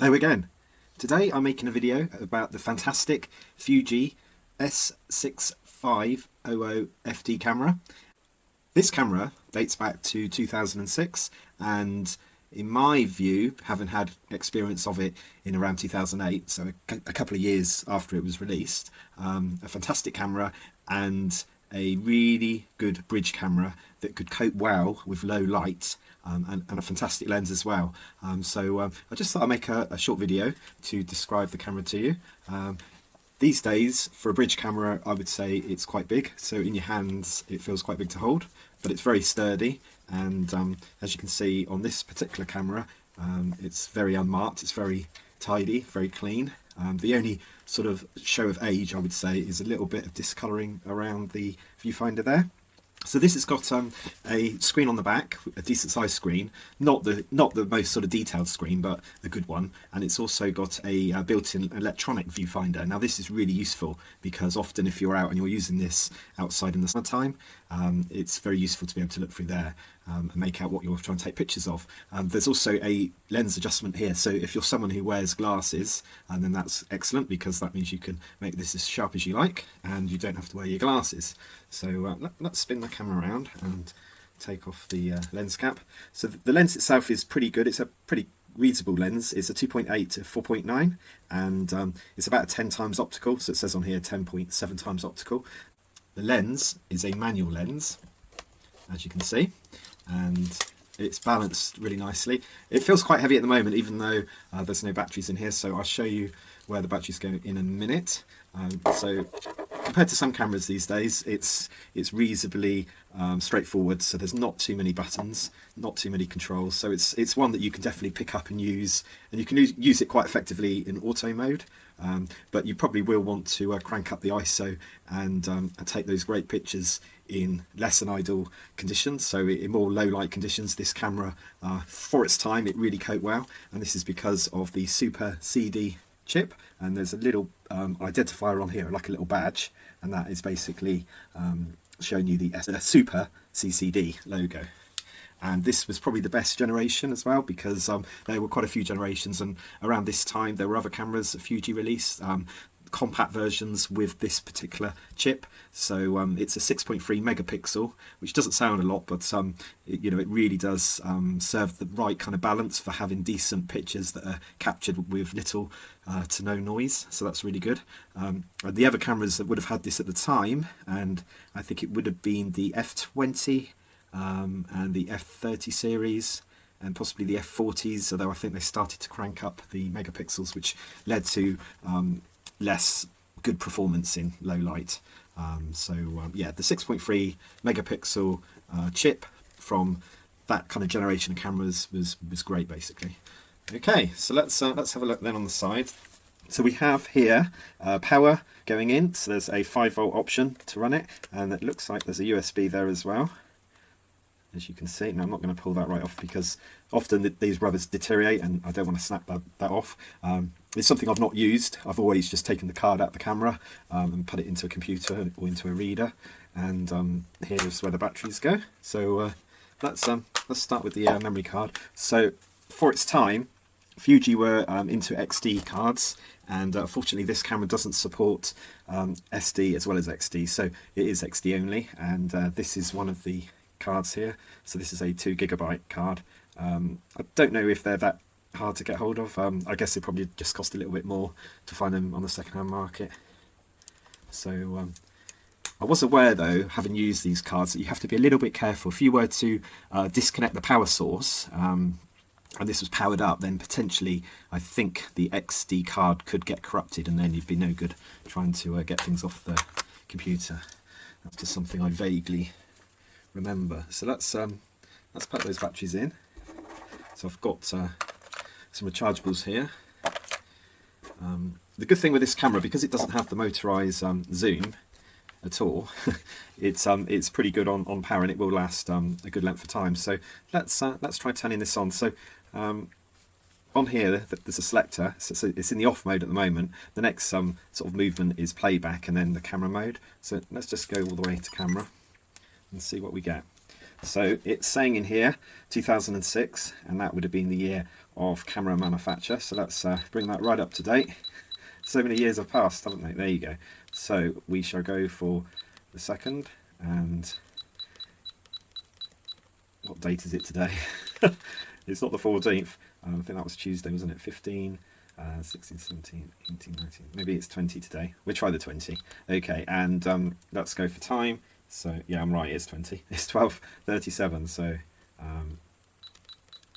Hello again. Today I'm making a video about the fantastic Fuji S6500fd camera. This camera dates back to 2006 and in my view, having had experience of it in around 2008, so a couple of years after it was released, a fantastic camera and a really good bridge camera that could cope well with low light and a fantastic lens as well. I just thought I'd make a short video to describe the camera to you. These days, for a bridge camera, I would say it's quite big. So in your hands, it feels quite big to hold, but it's very sturdy. And as you can see on this particular camera, it's very unmarked, it's very tidy, very clean. The only sort of show of age, I would say, is a little bit of discolouring around the viewfinder there. So this has got a screen on the back, a decent sized screen, not the most sort of detailed screen, but a good one. And it's also got a built-in electronic viewfinder. Now this is really useful because often if you're out and you're using this outside in the summertime, it's very useful to be able to look through there and make out what you're trying to take pictures of. There's also a lens adjustment here, so if you're someone who wears glasses, then that's excellent because that means you can make this as sharp as you like and you don't have to wear your glasses. So let's spin the camera around and take off the lens cap. So the lens itself is pretty good. It's a pretty reasonable lens. It's a 2.8 to 4.9 and it's about a 10 times optical, so it says on here 10.7 times optical. The lens is a manual lens, as you can see, and it's balanced really nicely. It feels quite heavy at the moment, even though there's no batteries in here, so I'll show you where the batteries go in a minute. So compared to some cameras these days, it's reasonably straightforward, so there's not too many buttons, not too many controls, so it's one that you can definitely pick up and use, and you can use it quite effectively in auto mode. But you probably will want to crank up the ISO and take those great pictures in less than ideal conditions. So in more low light conditions, this camera, for its time, it really coped well, and this is because of the Super CD chip, and there's a little identifier on here, like a little badge, and that is basically showing you the Super CCD logo. And this was probably the best generation as well, because there were quite a few generations, and around this time there were other cameras that Fuji released, compact versions with this particular chip. So it's a 6.3 megapixel, which doesn't sound a lot, but it really does serve the right kind of balance for having decent pictures that are captured with little to no noise. So that's really good. The other cameras that would have had this at the time, and I think it would have been the F20 and the F30 series and possibly the F40s, although I think they started to crank up the megapixels, which led to less good performance in low light. Yeah, the 6.3 megapixel chip from that kind of generation of cameras was great, basically. Okay, so let's have a look then on the side. So we have here power going in, so there's a 5-volt option to run it, and it looks like there's a USB there as well, as you can see. Now I'm not going to pull that right off because often these rubbers deteriorate and I don't want to snap that off. It's something I've not used. I've always just taken the card out of the camera and put it into a computer or into a reader, and here's where the batteries go. So let's start with the memory card. So for its time, Fuji were into XD cards, and unfortunately this camera doesn't support SD as well as XD, so it is XD only, and this is one of the cards here. So this is a 2 GB card. I don't know if they're that hard to get hold of. I guess they probably just cost a little bit more to find them on the second-hand market. So I was aware though, having used these cards, that you have to be a little bit careful. If you were to disconnect the power source and this was powered up, then potentially I think the XD card could get corrupted, and then you'd be no good trying to get things off the computer. That's just something I vaguely remember. So let's put those batteries in. So I've got some rechargeables here. The good thing with this camera, because it doesn't have the motorized zoom at all, it's pretty good on power, and it will last a good length of time. So let's try turning this on. So on here there's a selector, so it's in the off mode at the moment. The next sort of movement is playback and then the camera mode. So let's just go all the way to camera and see what we get. So it's saying in here 2006, and that would have been the year of camera manufacture. So let's bring that right up to date. So many years have passed, haven't they? There you go. So we shall go for the second, and what date is it today? It's not the 14th. I think that was Tuesday, wasn't it? 15, 16, 17, 18, 19. Maybe it's 20 today. We'll try the 20. Okay, and let's go for time. So yeah, I'm right. It's 20. It's 12:37. So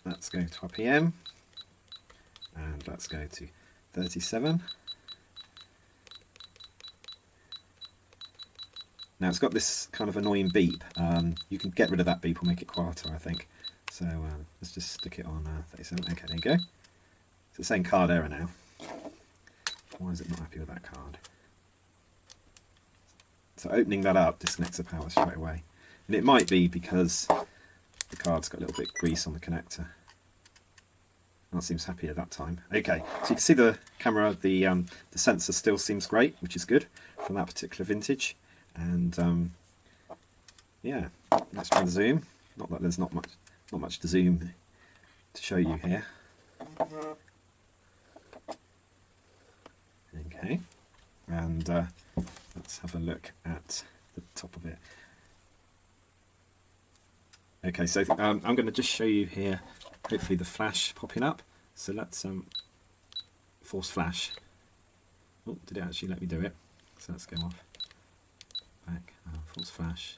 let's go to our PM, and let's go to 37. Now it's got this kind of annoying beep. You can get rid of that beep or make it quieter, I think. So let's just stick it on 37. Okay, there you go. So it's saying card error now. Why is it not happy with that card? So opening that up disconnects the power straight away. And it might be because the card's got a little bit of grease on the connector. That seems happy at that time. Okay, so you can see the camera, the sensor still seems great, which is good from that particular vintage. And yeah, let's try the zoom. Not that there's not much to zoom to show you here. Okay, and let's have a look at the top of it. Okay, so I'm going to just show you here, hopefully the flash popping up. So let's force flash. Oh, did it actually let me do it? So let's go off. Back, force flash.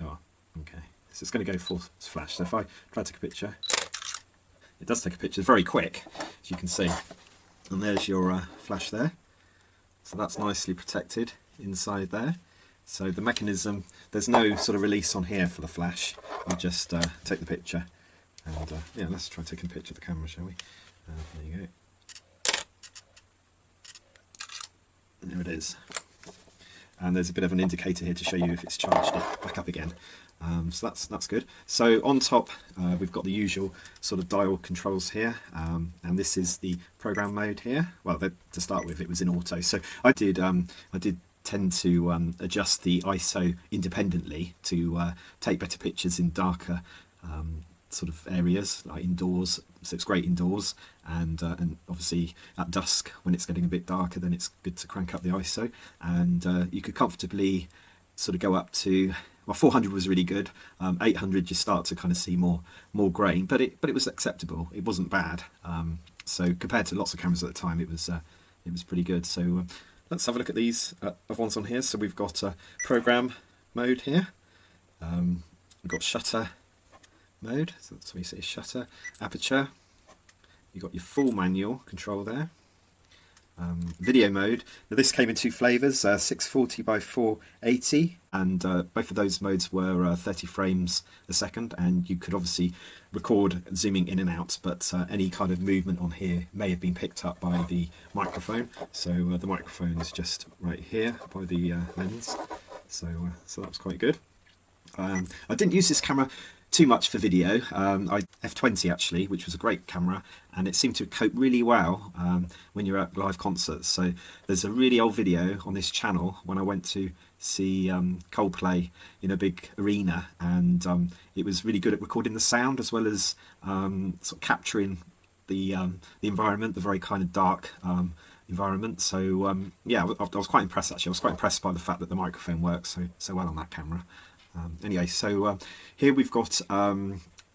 Oh, okay. So it's going to go force flash. So if I try to take a picture, it does take a picture. It's very quick, as you can see. And there's your flash there. So that's nicely protected inside there. So the mechanism, there's no sort of release on here for the flash. You just take the picture. And yeah, let's try taking a picture of the camera, shall we? There you go. And there it is. And there's a bit of an indicator here to show you if it's charged it back up again. So that's good. So on top we've got the usual sort of dial controls here, and this is the program mode here. Well, to start with, it was in auto. So I did tend to adjust the ISO independently to take better pictures in darker sort of areas, like indoors. So it's great indoors, and obviously at dusk when it's getting a bit darker, then it's good to crank up the ISO, and you could comfortably sort of go up to, well, 400 was really good. 800 you start to kind of see more grain, but it was acceptable. It wasn't bad. So compared to lots of cameras at the time, it was pretty good. So let's have a look at these other ones on here. So we've got program mode here. We've got shutter mode, so that's what you see, shutter, aperture. You've got your full manual control there. Video mode. Now this came in two flavours, 640 by 480, and both of those modes were 30 frames a second, and you could obviously record zooming in and out, but any kind of movement on here may have been picked up by the microphone. So the microphone is just right here by the lens, so that was quite good. I didn't use this camera too much for video. I F20 actually, which was a great camera, and it seemed to cope really well when you're at live concerts. So there's a really old video on this channel when I went to see Coldplay in a big arena, and it was really good at recording the sound as well as sort of capturing the environment, the very kind of dark environment. So yeah, I was quite impressed actually. I was quite impressed by the fact that the microphone works so well on that camera. Anyway, so here we've got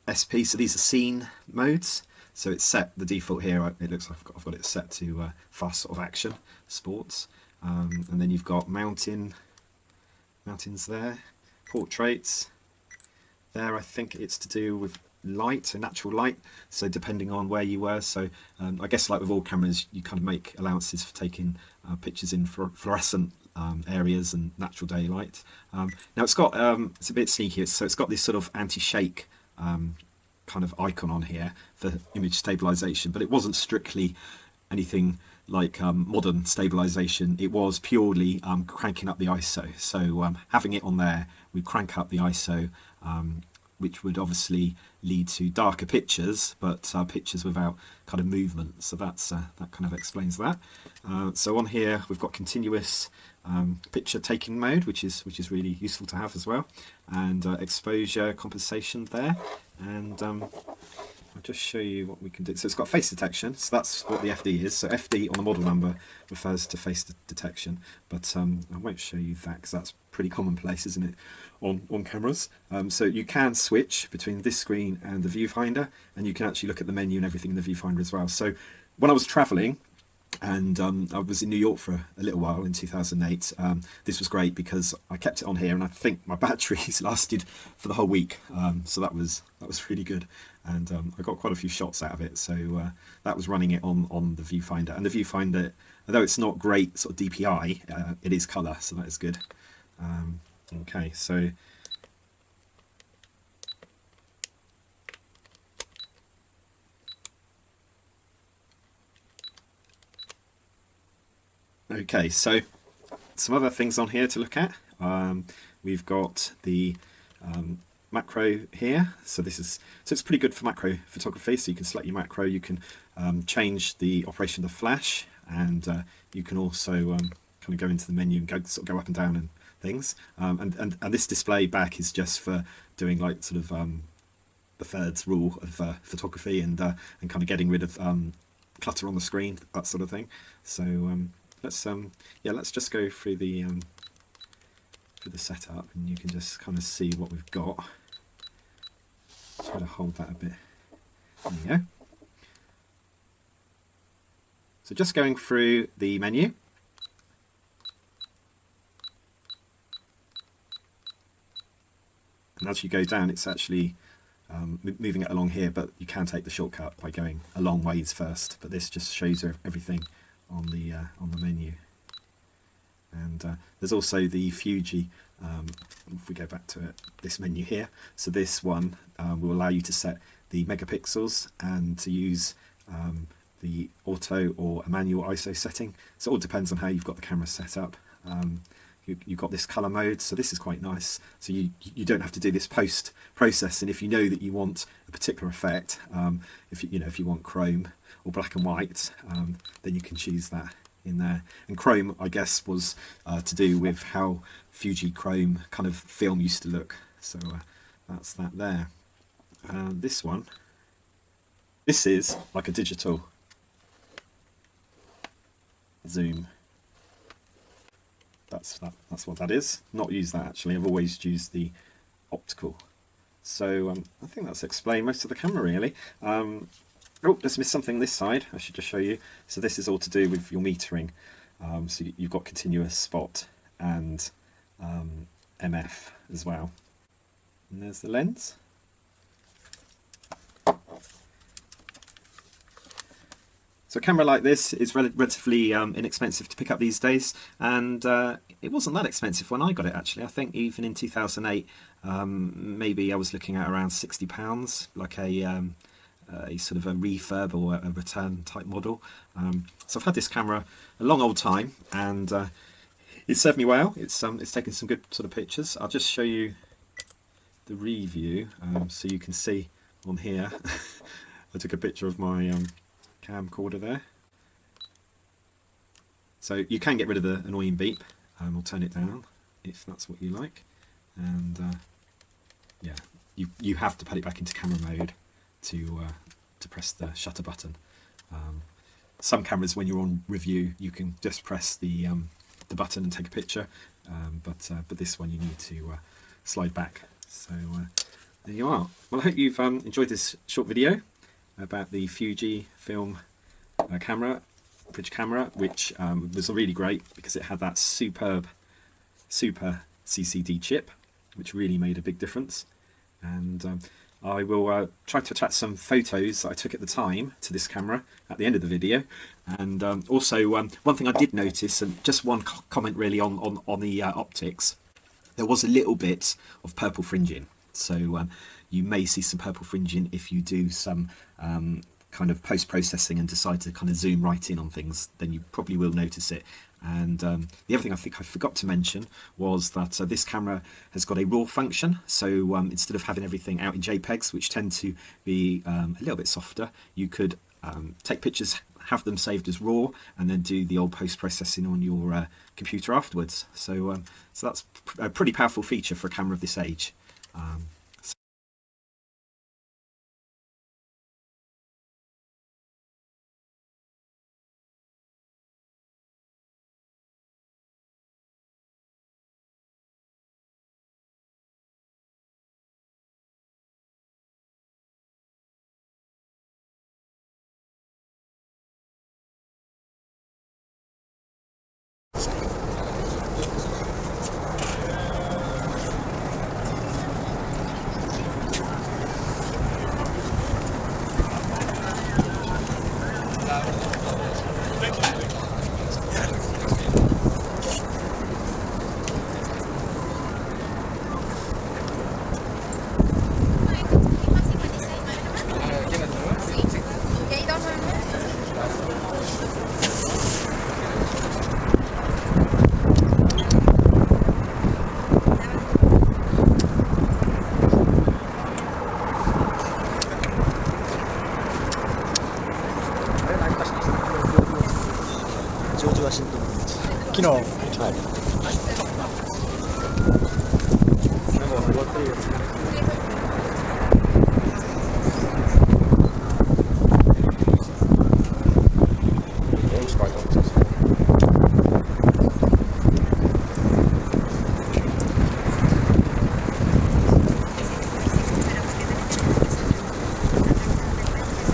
SP, so these are scene modes. So it's set, the default here, it looks like I've got it set to fast sort of action, sports. And then you've got mountains there, portraits. There I think it's to do with light, so natural light, so depending on where you were. So I guess like with all cameras, you kind of make allowances for taking pictures in fluorescent areas and natural daylight. Now it's got it's a bit sneaky, so it's got this sort of anti-shake kind of icon on here for image stabilization, but it wasn't strictly anything like modern stabilization. It was purely cranking up the ISO. So having it on there, we crank up the ISO which would obviously lead to darker pictures, but pictures without kind of movement. So that's that kind of explains that. So on here we've got continuous picture taking mode, which is really useful to have as well, and exposure compensation there. And I'll just show you what we can do. So it's got face detection, so that's what the FD is. So FD on the model number refers to face detection, but I won't show you that because that's pretty commonplace, isn't it, on cameras. So you can switch between this screen and the viewfinder, and you can actually look at the menu and everything in the viewfinder as well. So when I was traveling, and I was in New York for a little while in 2008. This was great because I kept it on here, and I think my batteries lasted for the whole week. So that was really good, and I got quite a few shots out of it. So that was running it on the viewfinder, and the viewfinder, although it's not great sort of DPI, it is colour, so that is good. Okay, so. Okay, so some other things on here to look at. We've got the macro here. So it's pretty good for macro photography. So you can select your macro, you can change the operation of the flash, and you can also kind of go into the menu and go up and down and things. And this display back is just for doing like sort of the thirds rule of photography, and kind of getting rid of clutter on the screen, that sort of thing. So let's just go through the setup, and you can just kind of see what we've got. Try to hold that a bit. There you go. So just going through the menu. And as you go down, it's actually moving it along here, but you can take the shortcut by going a long ways first. But this just shows you everything on the menu. And there's also the Fuji, if we go back to it, this menu here. So this one will allow you to set the megapixels and to use the auto or a manual ISO setting. So it all depends on how you've got the camera set up. You've got this color mode, so this is quite nice. So you don't have to do this post process, and if you know that you want a particular effect, if you want chrome or black and white, then you can choose that in there. And chrome, I guess, was to do with how Fuji chrome kind of film used to look. So that's that there. This one, this is like a digital zoom. That's what that is. Not used that actually. I've always used the optical. So I think that's explained most of the camera really. Oh, just missed something this side. I should just show you. So this is all to do with your metering. So you've got continuous spot and MF as well. And there's the lens. So a camera like this is relatively inexpensive to pick up these days, and it wasn't that expensive when I got it actually. I think even in 2008, maybe I was looking at around £60, like a sort of a refurb or a return type model. So I've had this camera a long old time, and it served me well. It's taken some good sort of pictures. I'll just show you the review so you can see on here. I took a picture of my camcorder there. So you can get rid of the annoying beep, or turn it down if that's what you like. And yeah, you have to put it back into camera mode to press the shutter button. Some cameras, when you're on review, you can just press the button and take a picture, but this one you need to slide back. So there you are. Well, I hope you've enjoyed this short video about the Fujifilm camera, fridge camera, which was really great because it had that super CCD chip, which really made a big difference. And I will try to attach some photos that I took at the time to this camera at the end of the video. And also one thing I did notice, and just one comment really on the optics, there was a little bit of purple fringing. So you may see some purple fringing if you do some kind of post-processing and decide to kind of zoom right in on things, then you probably will notice it. And the other thing I think I forgot to mention was that this camera has got a RAW function. So instead of having everything out in JPEGs, which tend to be a little bit softer, you could take pictures, have them saved as RAW, and then do the old post-processing on your computer afterwards. So that's a pretty powerful feature for a camera of this age.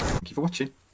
Thank you for watching.